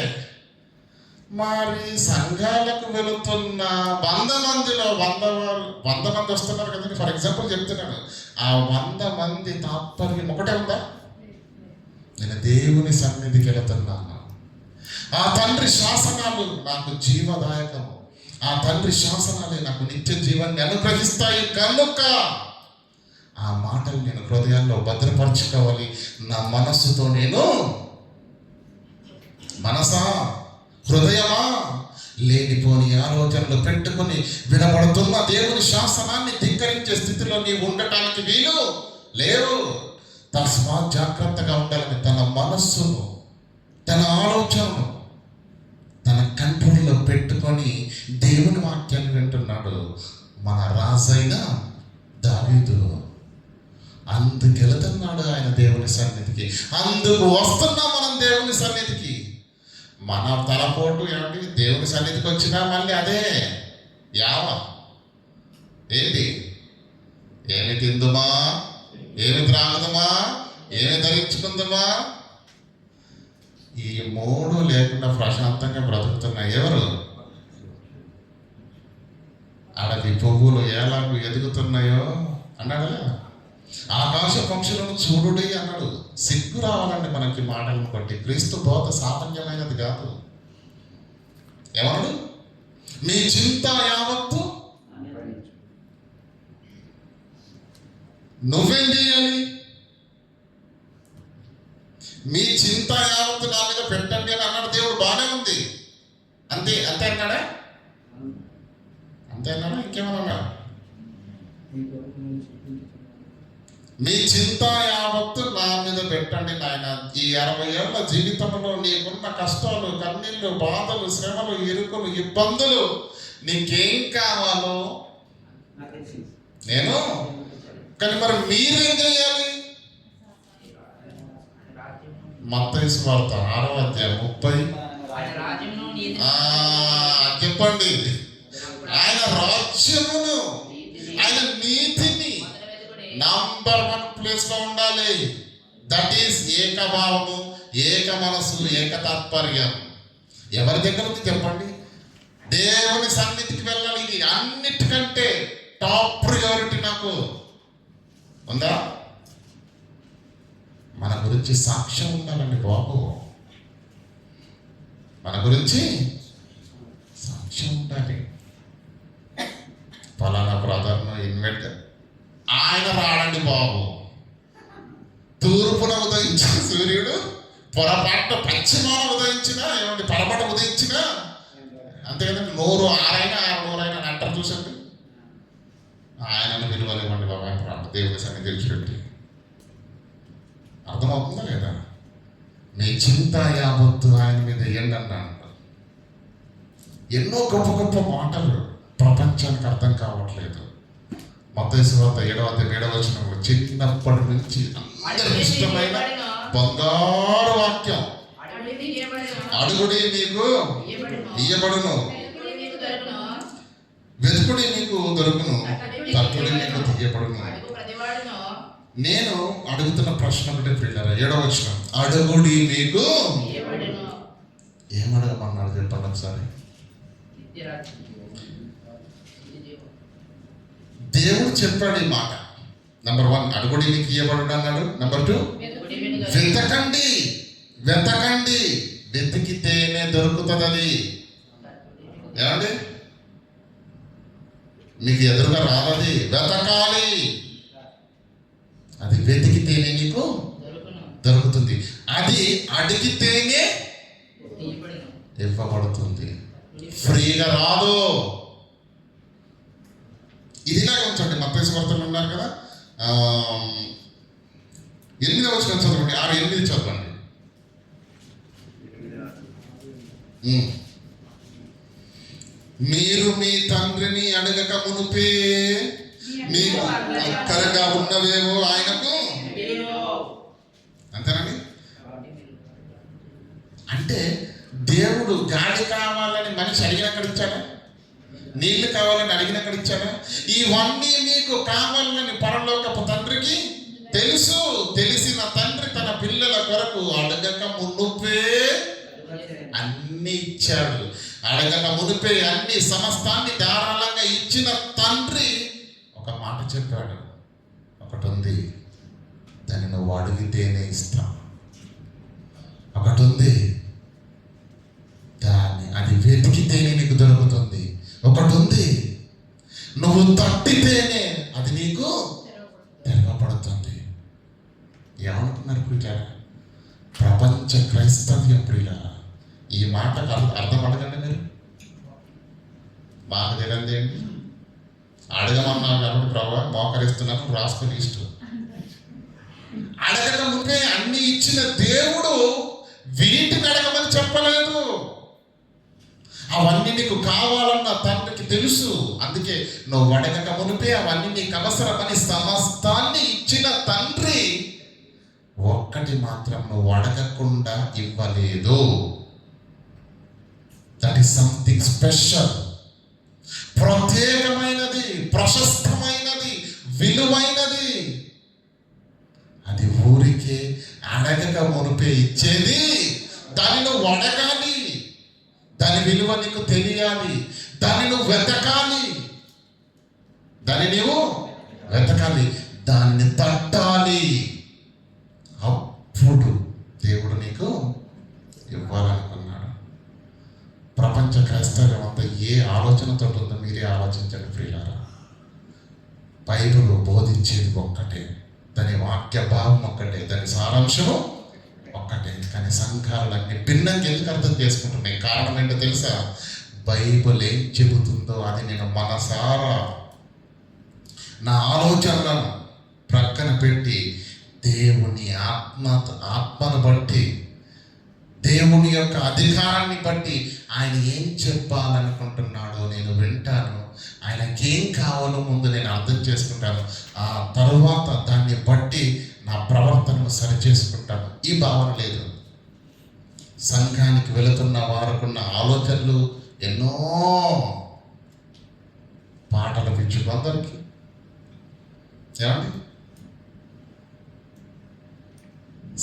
మరి సంఘాలకు వెళుతున్న 100 మందిలో 100 మంది వస్తున్నారు కదండి. ఫర్ ఎగ్జాంపుల్ చెప్తున్నాను, ఆ 100 మంది తాత్పర్యం ఒకటే ఉందా? నేను దేవుని సన్నిధికి వెళుతున్నాను, ఆ తండ్రి శాసనాలు నాకు జీవదాయకము, ఆ తండ్రి శాసనాలే నాకు నిత్య జీవాన్ని అనుగ్రహిస్తాయి కనుక ఆ మాటలు నేను హృదయాల్లో భద్రపరచుకోవాలి. నా మనస్సుతో నేను, మనసా హృదయమా, లేనిపోని ఆలోచనలు పెట్టుకుని వినబడుతున్న దేవుని శాసనాన్ని ధిక్కరించే స్థితిలో నీవు ఉండటానికి వీలు లేవు. తస్మాత్ జాగ్రత్తగా ఉండాలని తన మనస్సును, తన ఆలోచనను తన కంట్రోల్లో పెట్టుకొని దేవుని వాక్యాన్ని వింటున్నాడు మన రాజైన దావీదు. అందుకెళ్తున్నాడు ఆయన దేవుని సన్నిధికి, అందుకు వస్తున్నాం మనం దేవుని సన్నిధికి. మన తలపోటు ఏమిటి? దేవుని సన్నిధికి వచ్చినా మళ్ళీ అదే యావ. ఏంటి? ఏమి తిందుమా, ఏమి త్రాగుదమా, ఏమి ధరించుకుందామా, ఈ 3 లేకుండా ప్రశాంతంగా బ్రతుకుతున్నాయి ఎవరు? అడవి పువ్వులు ఎలాగూ ఎదుగుతున్నాయో అన్నాడు. ఆకాశ పక్షులను చూడుడి అన్నాడు. సిగ్గు రావాలండి మనకి మాటలను బట్టి. క్రీస్తు బోధ సామాన్యమైనది కాదు. ఎవరు? మీ చింత యావత్తు నువ్వేం చేయాలి? మీ చింత యావత్తు నా మీద పెట్టండి అని అన్నాడు దేవుడు. బాగానే ఉంది. అంతే అంతే అన్నాడా? అంతే అన్నాడా? ఇంకేమన్నా? మీ చింత యావత్తు నా మీద పెట్టండి నాయన. ఈ 60 ఏళ్ల జీవితంలో నీకున్న కష్టాలు, కన్నీళ్ళు, బాధలు, శ్రమలు, ఇరుకులు, ఇబ్బందులు, నీకేం కావాలో నేను. కానీ మరి మీరేం చేయాలి? మత్తయి సువార్త 6వ అధ్యాయం 30 చెప్పండి. ఆయన రాజ్యమును, ఆయన నీతిని నంబర్ 1 ప్లేస్ లో ఉండాలి. దట్ ఈస్ ఏకభావము, ఏక మనసు, ఏక తాత్పర్యం. ఎవరి దగ్గర ఉంది చెప్పండి? దేవుని సన్నిధికి వెళ్ళాలి. ఇది అన్నిటికంటే టాప్ ప్రియారిటీ నాకు ఉందా? మన గురించి సాక్ష్యం ఉండాలండి బాబు. మన గురించి సాక్ష్యం ఉండాలి. ఫలానా బ్రదర్ను ఇన్వైట్, ఆయన రాడండి బాబు. తూర్పున ఉదయించిన సూర్యుడు పొరపాటు పశ్చిమాన ఉదయించిన, ఏమంటే పరపట ఉదయించిన, అంతే కదండి. నోరు 6 నూరైనా అంటారు చూసండి. ఆయనను విలువలేమండి బాబు. ఆయన దేవుని సన్ని తెలిసిపెట్టి. అర్థమవుతుందా లేదా? మీ చింత యావత్తు ఆయన మీద వేయండి అన్నాడు. ఎన్నో గొప్ప గొప్ప మాటలు ప్రపంచానికి అర్థం కావట్లేదు. మత్తయి సువార్త 7వ అధ్యాయం 7వ వచనంలో చిన్నప్పటి నుంచి అందరికి ఇష్టమైన బంగారు వాక్యం, అడుగుడి మీకు ఇయ్యబడును, వెతుకుడి మీకు దొరుకును, తట్టుడి మీకు తీయబడును. నేను అడుగుతున్న ప్రశ్న ఒకటే ప్రియులారా, 7వ వచనం, అడుగుడి మీకు ఏమడగమన్నాడు చెప్పండి ఒకసారి. దేవుడు చెప్పాడు ఈ మాట. నంబర్ 1 అడుగుడి మీకు ఇయ్యబడును అన్నాడు. నంబర్ 2 వెతకండి, వెతకండి, వెతికితేనే దొరుకుతుంది. అది ఏమండి? మీకు ఎదురుగా రాదది, వెతకాలి. అది వెతికితేనే నీకు దొరుకుతుంది. అది అడిగితేనే ఇవ్వబడుతుంది. ఫ్రీగా రాదు. ఇదిలా ఉంచండి. మత్తయి సువార్తలో ఉన్నారు కదా, 8వ వచనం చదవండి. 6:8 చదవండి. మీరు మీ తండ్రిని అడగక మునుపే మీకు అక్కరగా ఉన్నవేవో ఆయనకు. అంతేనండి. అంటే దేవుడు గాలి కావాలని మనిషి అడిగినక్కడ ఇచ్చాడా? నీళ్లు కావాలని అడిగినక్కడ ఇచ్చాడా? ఇవన్నీ మీకు కావాలని పరలోకపు తండ్రికి తెలుసు. తెలిసిన తండ్రి తన పిల్లల కొరకు అడగక మునుపే అన్ని ఇచ్చాడు. అడగక మునిపే అన్ని సమస్తాన్ని ధారాళంగా ఇచ్చిన తండ్రి ఒక మాట చెప్పాడు. ఒకటి ఉంది, దాన్ని నువ్వు అడిగితేనే ఇస్తా. ఒకటి ఉంది, దాన్ని అది వెతికితేనే నీకు దొరుకుతుంది. ఒకటి ఉంది, నువ్వు తట్టితేనే అది నీకు తెరవబడుతుంది. ఏమనుకున్నారు ప్రియులారా? ప్రపంచ క్రైస్తవ్యం ప్రియులారా, ఈ మాటకు అర్థం అడగండి మీరు. మాకు తెలియదు ఏంటి? అడగమన్నాను కాబట్టి ప్రభావ మోకరిస్తున్నాను, రాసుకుని ఇష్టం. అడగక ముందే అన్ని ఇచ్చిన దేవుడు వీటిని అడగమని చెప్పలేదు. అవన్నీ నీకు కావాలన్న తండ్రికి తెలుసు. అందుకే నువ్వు అడగక మునిపే అవన్నీ నీకు అవసరమని సమస్తాన్ని ఇచ్చిన తండ్రి ఒక్కటి మాత్రం నువ్వు అడగకుండా ఇవ్వలేదు. దట్ ఈస్ సంథింగ్ స్పెషల్, ప్రత్యేకమైనది, ప్రశస్తమైనది, విలువైనది. అది ఊరికే అడగక మునిపే ఇచ్చేది. దాన్ని నువ్వు అడగాలి, దాని విలువ నీకు తెలియాలి, దాన్ని నువ్వు వెతకాలి, దాన్ని నీవు వెతకాలి, దాన్ని తట్టాలి. అప్పుడు దేవుడు నీకు ఇవ్వాలనుకున్నాడు. ప్రపంచ క్రైస్తవ్యం అంతా ఏ ఆలోచనతో ఉందో మీరే ఆలోచించండి ప్రియులారా. బైబిల్ బోధించేది ఒక్కటే, దాని వాక్య భావం ఒక్కటే, దాని సారాంశము ఒక్కటే. కానీ సంఘాలన్నీ భిన్నంగా ఎందుకు అర్థం చేసుకుంటున్నాయి? కారణం ఏంటో తెలుసా? బైబిల్ ఏం చెబుతుందో అది నేను మనసారా నా ఆలోచనలను ప్రక్కన పెట్టి దేవుని ఆత్మను బట్టి, దేవుని యొక్క అధికారాన్ని బట్టి ఆయన ఏం చెప్పాలనుకుంటున్నాడో నేను వింటాను. ఆయనకి ఏం కావాలో ముందు నేను అర్థం చేసుకుంటాను. ఆ తరువాత దాన్ని బట్టి నా ప్రవర్తనను సరి చేసుకుంటాను. ఈ భావన లేదు. సంఘానికి వెళుతున్న వారుకున్న ఆలోచనలు ఎన్నో, పాటలు పిచ్చి కొందరికి. ఏమండి?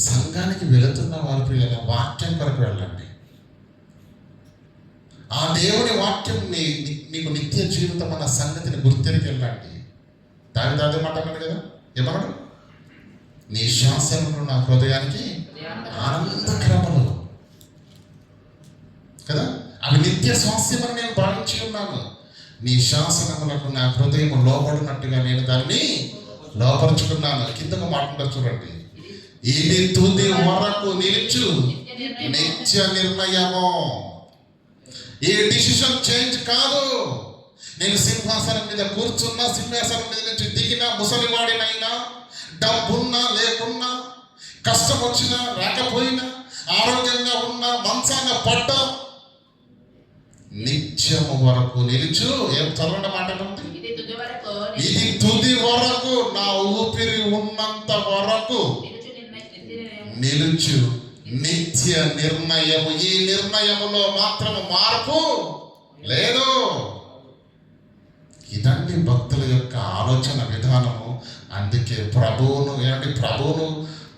సంఘానికి వెళుతున్న వారి పిల్లల వాక్యం కొరకు వెళ్ళండి. ఆ దేవుని వాక్యం నీకు నిత్య జీవితం అన్న సంగతిని గుర్తెరిగి వెళ్ళండి. దాని మాట అన్నాడు కదా, ఏమన్నాడు? నీ శాసనములు నా హృదయానికి ఆనందకరములు కదా, అవి నిత్య స్వాస్థ్యమని నేను భావించి ఉన్నాను. నీ శాసనములకు నా హృదయం లోపడినట్టుగా నేను దాన్ని లోపరుచుకున్నాను. కిందకు మాట్లాడారు చూడండి. ఇది తుది వరకు నిలుచు నిత్య నిర్ణయము. ఈ డిసిషన్ చేంజ్ కాదు. నేను సింహాసనం మీద కూర్చున్నా, సింహాసనం మీద నుంచి దిగినా, ముసలివాడినైనా, డబ్బున్నా లేకున్నా, కష్టం వచ్చినా రాకపోయినా, ఆరోగ్యంగా ఉన్నా, మంచాన పడ్డా, నిత్యము వరకు నిలుచు. ఏం చదవండి మాట ఉంది? ఇది తుది వరకు, నా ఊపిరి ఉన్నంత వరకు నిలుచు నిత్య నిర్ణయము. ఈ నిర్ణయములో మాత్రము మార్పు లేదు. ఇదండి భక్తుల యొక్క ఆలోచన విధానము. అందుకే ప్రభువును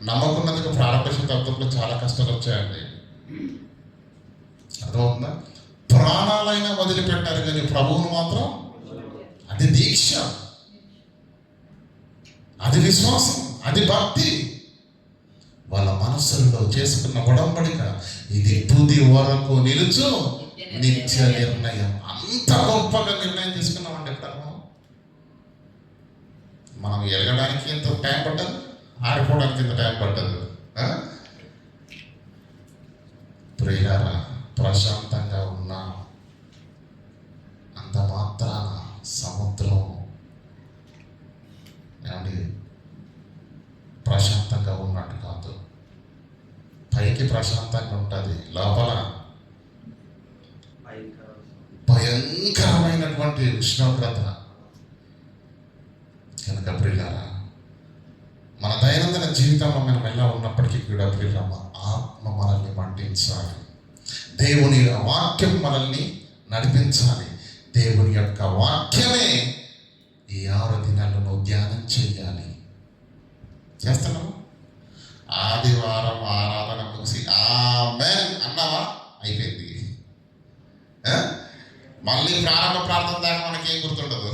నమ్మకున్నందుకు ప్రారంభ శతాబ్దంలో చాలా కష్టాలు వచ్చాయండి. అర్థమవుతుందా? ప్రాణాలైనా వదిలిపెట్టారు కానీ ప్రభువును మాత్రం, అది దీక్ష, అది విశ్వాసం, అది భక్తి. వాళ్ళ మనస్సుల్లో చేసుకున్న ఉడంబడిక ఇది తుది వరకు నిలుచు నిత్య నిర్ణయం. అంత గొప్పగా నిర్ణయం తీసుకున్నామండి. ఎక్కడ మనం ఎరగడానికి ఎంత టైం పట్టదు, ఆరిపోవడానికి ఎంత టైం పట్టదు. ప్రియులారా, ప్రశాంతంగా ఉన్నా అంత మాత్రాన సముద్రం ఏమండి ప్రశాంతంగా ఉన్నట్టు కాదు. పైకి ప్రశాంతంగా ఉంటుంది, లోపల భయంకరమైనటువంటి ఉష్ణోగ్రత. కనుక ప్రియులారా, మన దైనందిన జీవితంలో మనం ఎలా ఉన్నప్పటికీ కూడా ప్రియులారా, ఆత్మ మనల్ని మండించాలి. దేవుని వాక్యం మనల్ని నడిపించాలి. దేవుని యొక్క వాక్యమే ఈ 6 దినాలను ధ్యానం చేయాలి. చేస్తున్నాము. ఆదివారం ఆరాధన ముగిసి ఆమేన్ అన్నావా, అయిపోయింది. మళ్ళీ ప్రారంభ ప్రార్థన దాకా మనకేం గుర్తుండదు.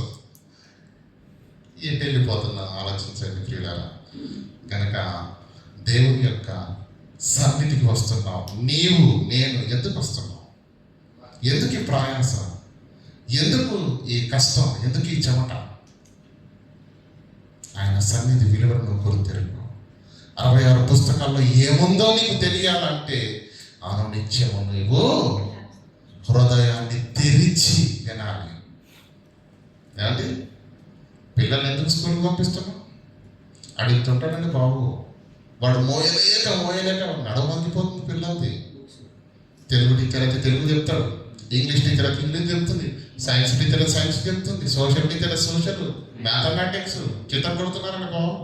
ఎటు వెళ్ళిపోతున్నాం ఆలోచించండి ప్రియులారా. కనుక దేవుని యొక్క సన్నిధికి వస్తున్నావు. నీవు నేను ఎందుకు వస్తున్నావు? ఎందుకు ఈ ప్రయాస? ఎందుకు ఈ కష్టం? ఎందుకు ఈ చెమట? ఆయన సన్నిధి విలువను నువ్వు గుర్తెరుగు. 66 పుస్తకాల్లో ఏముందో నీకు తెలియాలంటే అనునిత్యము నువ్వు హృదయాన్ని తెరిచి వినాలి. ఏమండి? పిల్లలు ఎందుకు స్కూల్కి పంపిస్తున్నాం? అడుగుతుంటాడండి బాబు, వాడు మోయలేక నడవ వంగిపోతుంది పిల్లలది. తెలుగు టీచర్ అయితే తెలుగు చెప్తాడు, ఇంగ్లీష్ టీచర్ అయితే ఇంగ్లీష్ చెప్తుంది, సైన్స్ టీచర్ అయితే సైన్స్ చెప్తుంది, సోషల్ టీచర్ అయితే సోషల్, మ్యాథమెటిక్స్ చిత్రం కొడుతున్నారండి బాబు.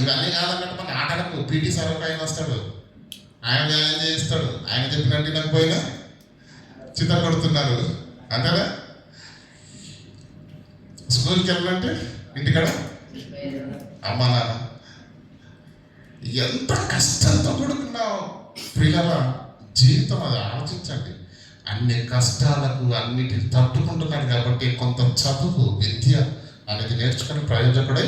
ఇవన్నీ కాదన్నట్టు మన ఆటలకు పీటీ సార్ ఒక ఆయన వస్తాడు, ఆయన చేయిస్తాడు, ఆయన చెప్పినట్టు నాకు పోయినా చిత్రం కొడుతున్నారు అంతేనా? స్కూల్కి వెళ్ళాలంటే ఇంటికాడ అమ్మా నాన్న ఎంత కష్టంతో కూడుకున్నావు పిల్లల జీవితం. అది ఆలోచించండి. అన్ని కష్టాలకు అన్నిటిని తట్టుకుంటున్నాడు కాబట్టి కొంత చదువు విద్య అనేది నేర్చుకుని ప్రయోజకుడై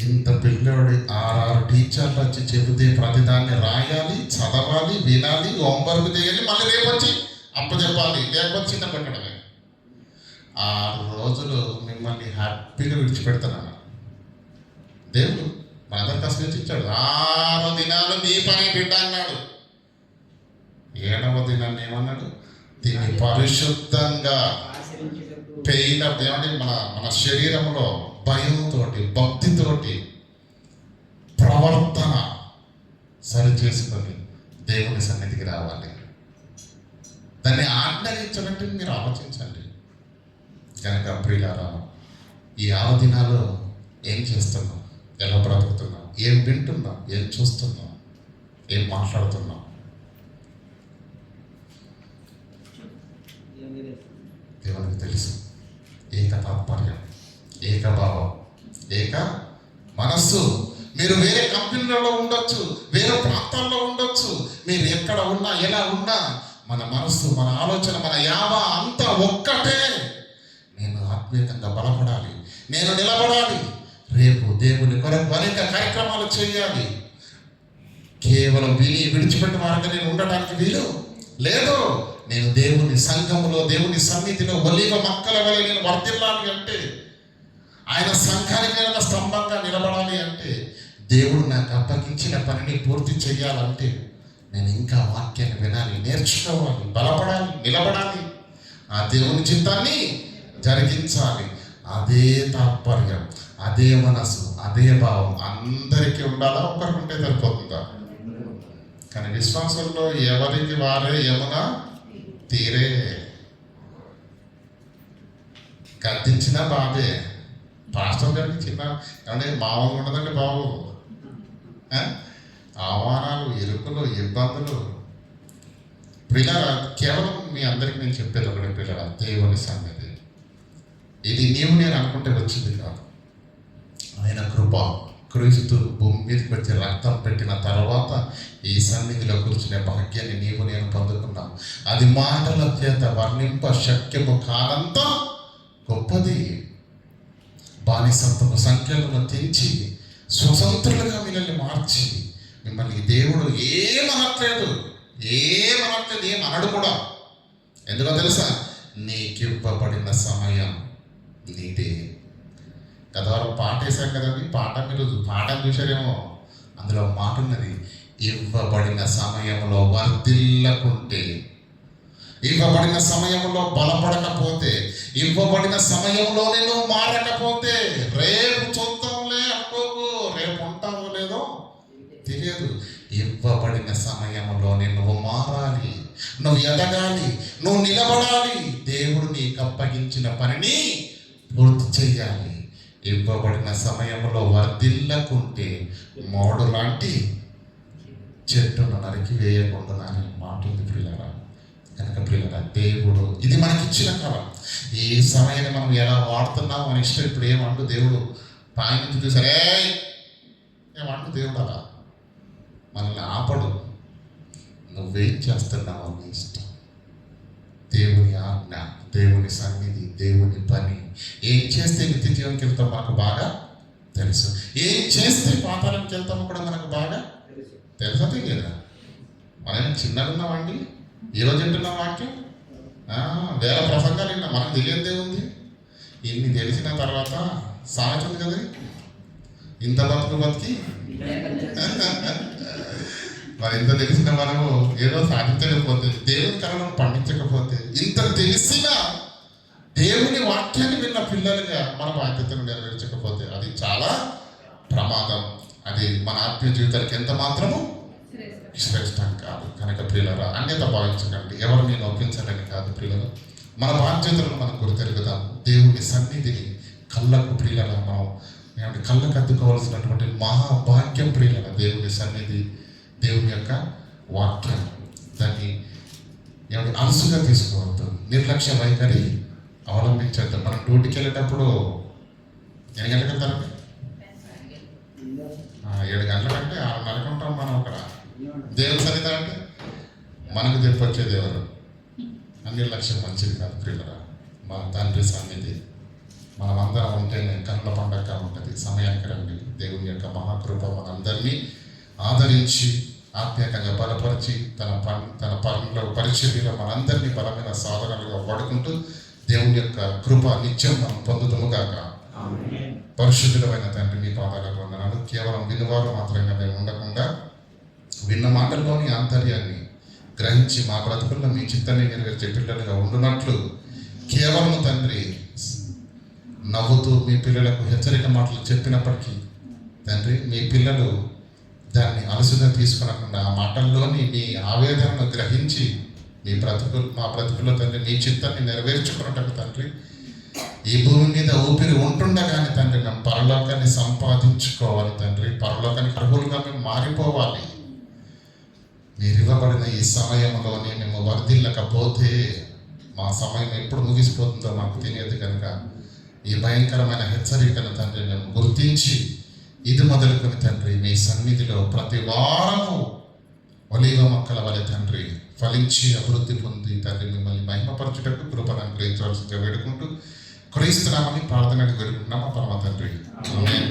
ఇంత పిల్లోడి 6 టీచర్లు వచ్చి చెబితే ప్రతిదాన్ని రాయాలి, చదవాలి, వినాలి, హోంవర్క్ చేయాలి, మళ్ళీ రేపు వచ్చి అప్పచెప్పాలి, లేకపోతే చిన్న పెట్టడమే. 6 రోజులు మిమ్మల్ని హ్యాపీగా విడిచిపెడతానన్న దేవుడు మనందరికి అసలు ఇచ్చాడు. 6 దినాలు మీ పని బిడ్డ అన్నాడు. 7వ దినాన్ని ఏమన్నాడు? దీన్ని పరిశుద్ధంగా పెయిన ఏమంటే మన శరీరంలో భయంతోటి భక్తితోటి ప్రవర్తన సరి చేసుకొని దేవుని సన్నిధికి రావాలి. దాన్ని ఆజ్ఞానించాలంటే మీరు ఆలోచించండి. కనుక ప్రియులారా, ఈ 6 దినాలు ఏం చేస్తున్నాం, ఎలా బ్రతుకుతున్నాం, ఏం వింటున్నాం, ఏం చూస్తున్నాం, ఏం మాట్లాడుతున్నాం? దేవునికి తెలుసు. ఏక తాత్పర్యం, ఏక భావం, ఏక మనస్సు. మీరు వేరే కంపెనీలలో ఉండొచ్చు, వేరే ప్రాంతాల్లో ఉండొచ్చు, మీరు ఎక్కడ ఉన్నా ఎలా ఉన్నా మన మనస్సు, మన ఆలోచన, మన యావ అంతా ఒక్కటే. నేను ఆత్మీయంగా బలపడాలి, నేను నిలబడాలి, రేపు దేవుని కొరకు అనేక కార్యక్రమాలు చేయాలి. కేవలం విడిచిపెట్టిన వారంగా నేను ఉండడానికి వీలు లేదు. నేను దేవుని సంఘములో, దేవుని సన్నిధిలో ఒలీవ మొక్కల వలె నేను వర్ధిల్లాలి అంటే, ఆయన సంఘానికి నేను స్తంభంగా నిలబడాలి అంటే, దేవుడు నాకు అప్పగించిన పనిని పూర్తి చేయాలంటే నేను ఇంకా వాక్యాన్ని వినాలి, నేర్చుకోవాలి, బలపడాలి, నిలబడాలి, ఆ దేవుని చిత్తాన్ని జరిగించాలి. అదే తాత్పర్యం, అదే మనసు, అదే భావం అందరికీ ఉండాలా? ఒకరికి ఉంటే సరిపోతుందా? కానీ విశ్వాసంలో ఎవరికి వారే యమునా తీరే. గద్దించిన బాధే. పాస్టర్ గారికి చిన్న అంటే మామూలుగా ఉండదండి బాబు. అవమానాలు, ఇరుకులు, ఇబ్బందులు. పిల్లరా, కేవలం మీ అందరికీ నేను చెప్పేది ఒకటి పిల్లరా, దేవుని సన్నిధి ఇది నీవు నేను అనుకుంటే వచ్చింది కాదు. ఆయన కృప. క్రీస్తు భూమి మీదకి వచ్చి రక్తం పెట్టిన తర్వాత ఈ సన్నిధిలో కూర్చునే భాగ్యాన్ని నీవు నేను పొందుకున్నాం. అది మాటల చేత వర్ణింప శక్యము కానంత గొప్పది. బానిసత్వము సంఖ్యలను తెంచి స్వతంత్రులుగా మిమ్మల్ని మార్చి, మిమ్మల్ని దేవుడు ఏమనట్లేదు, ఏమనడు కూడా. ఎందుకో తెలుసా? నీకివ్వబడిన సమయం నీదే. గతవారం పాట వేశాం కదండి. పాఠం చూశారేమో, అందులో మాట ఉన్నది, ఇవ్వబడిన సమయంలో వర్ధిల్లకుంటే, ఇవ్వబడిన సమయంలో బలపడకపోతే, ఇవ్వబడిన సమయంలో నేను మారకపోతే, రేపు చూద్దాంలే అనుకోకు, రేపు ఉంటావో లేదో తెలియదు. ఇవ్వబడిన సమయంలో నువ్వు మారాలి, నువ్వు ఎదగాలి, నువ్వు నిలబడాలి, దేవుడు నీకు అప్పగించిన పనిని పూర్తి చేయాలి. ఇవ్వబడిన సమయంలో వర్ధిల్లకుంటే మోడు లాంటి చెట్టును నరికి వేయకుండా అని మాట ఉంది ప్రియులారా. కనుక ప్రియులారా, దేవుడు ఇది మనకిచ్చిన కాలం. ఈ సమయాన్ని మనం ఎలా వాడుతున్నాం అని ఇష్టం. ఇప్పుడు ఏమంటూ దేవుడు పైన నుంచి చూసారే ఏమంటూ దేవుడు అలా మనల్ని ఆపడు. నువ్వేం చేస్తున్నావు నీ ఇష్టం. దేవుని ఆజ్ఞ, దేవుని సన్నిధి, దేవుని పని. ఏం చేస్తే నిత్య జీవనకి వెళ్తాం మనకు బాగా తెలుసు. ఏం చేస్తే పాతాళంకి వెళ్తామో కూడా మనకు బాగా తెలుసా తెలియదా? మనం చిన్నగా ఉన్నామండి. ఈరోజు వింటున్న వాక్యం వేల ప్రసంగాలు విన్నా, మనకు తెలియదే ఉంది. ఇన్ని తెలిసిన తర్వాత సాగుతుంది కదా, ఇంత బతికి మరి ఇంత తెలిసిన మనము ఏదో సాధించకపోతే, దేవుని కళను పండించకపోతే, ఇంత తెలిసిన దేవుని వాక్యాన్ని విన్న పిల్లలుగా మన బాధ్యతను నెరవేర్చకపోతే అది చాలా ప్రమాదం. అది మన ఆత్మీయ జీవితానికి ఎంత మాత్రము శ్రేష్టం కాదు. కనుక ప్రియులరా, అన్యత భావించకండి. ఎవరిని నొప్పించాలని కాదు ప్రియులరా. మన బాధ్యతలను మనం గుర్తెరుగుదాం. దేవుని సన్నిధిని కళ్ళకు ప్రియులరా, మనం కళ్ళకు అద్దుకోవాల్సినటువంటి మహాభాగ్యం ప్రియులరా. దేవుని సన్నిధి, దేవుని యొక్క వాక్యం, దాన్ని అలసుగా తీసుకోవద్దు, నిర్లక్ష్య వైఖరి అవలంబించద్దు. మనం డ్యూటీకి వెళ్ళేటప్పుడు ఎన్ని గంటలకు వెళ్తారండి? 7 గంటలకంటే 6:30 ఉంటాం మనం అక్కడ. దేవుని సన్నిధి అంటే మనకు తెప్పొచ్చేది ఎవరు? నిర్లక్ష్యం మంచిది కాదు ప్రియులరా. మన తండ్రి సన్నిధి మనమందరం ఉంటేనే కన్నుల పండగ ఉంటుంది. సమయానికి రండి. దేవుని యొక్క మహాకృప మనందరినీ ఆదరించి ఆత్మీయంగా బలపరిచి తన పనుల పరిచర్యలో మనందరినీ బలమైన సాధనలుగా వాడుకుంటూ దేవుని యొక్క కృప నిత్యం మనం పొందుతాము గాక. ఆమేన్. పరిశుద్ధుడమైన తండ్రి, మీ పాదాలకు వందనాలు. కేవలం వినువారు మాత్రమే మేము ఉండకుండా విన్న మాటల్లోని ఆంతర్యాన్ని గ్రహించి మా బ్రతుకుల్లో మీ చిత్తాన్ని నెరవేర్చే పిల్లలుగా ఉండునట్లు కేవలం తండ్రి నవ్వుతూ మీ పిల్లలకు హెచ్చరిక మాటలు చెప్పినప్పటికీ తండ్రి మీ పిల్లలు దాన్ని అలసుగా తీసుకునకుండా ఆ మాటల్లోని మీ ఆవేదనను గ్రహించి మా బ్రతుకుల్లో తండ్రి మీ చిత్తాన్ని నెరవేర్చుకున్నట్టు తండ్రి ఈ భూమి మీద ఊపిరి ఉంటుండగానే తండ్రి మేము పరలోకాన్ని సంపాదించుకోవాలి తండ్రి. పరలోకానికి అర్హులుగా మేము మారిపోవాలి. మీరు ఇవ్వబడిన ఈ సమయంలోనే మేము వర్ధిల్లకపోతే మా సమయం ఎప్పుడు ముగిసిపోతుందో మాకు తెలియదు కనుక ఈ భయంకరమైన హెచ్చరికను తండ్రి మేము గుర్తించి ఇది మొదలుకొని తండ్రి మీ సన్నిధిలో ప్రతి వారము ఒలీవ మొక్కల వలె తండ్రి ఫలించి అభివృద్ధి పొంది తండ్రి మిమ్మల్ని మహిమపరచుటకు కృపను అనుగ్రహించవలసిందిగా వేడుకుంటూ క్రీస్తునామని ప్రార్థనకు వేడుకుంటున్నాము పరమ తండ్రి. ఆమేన్.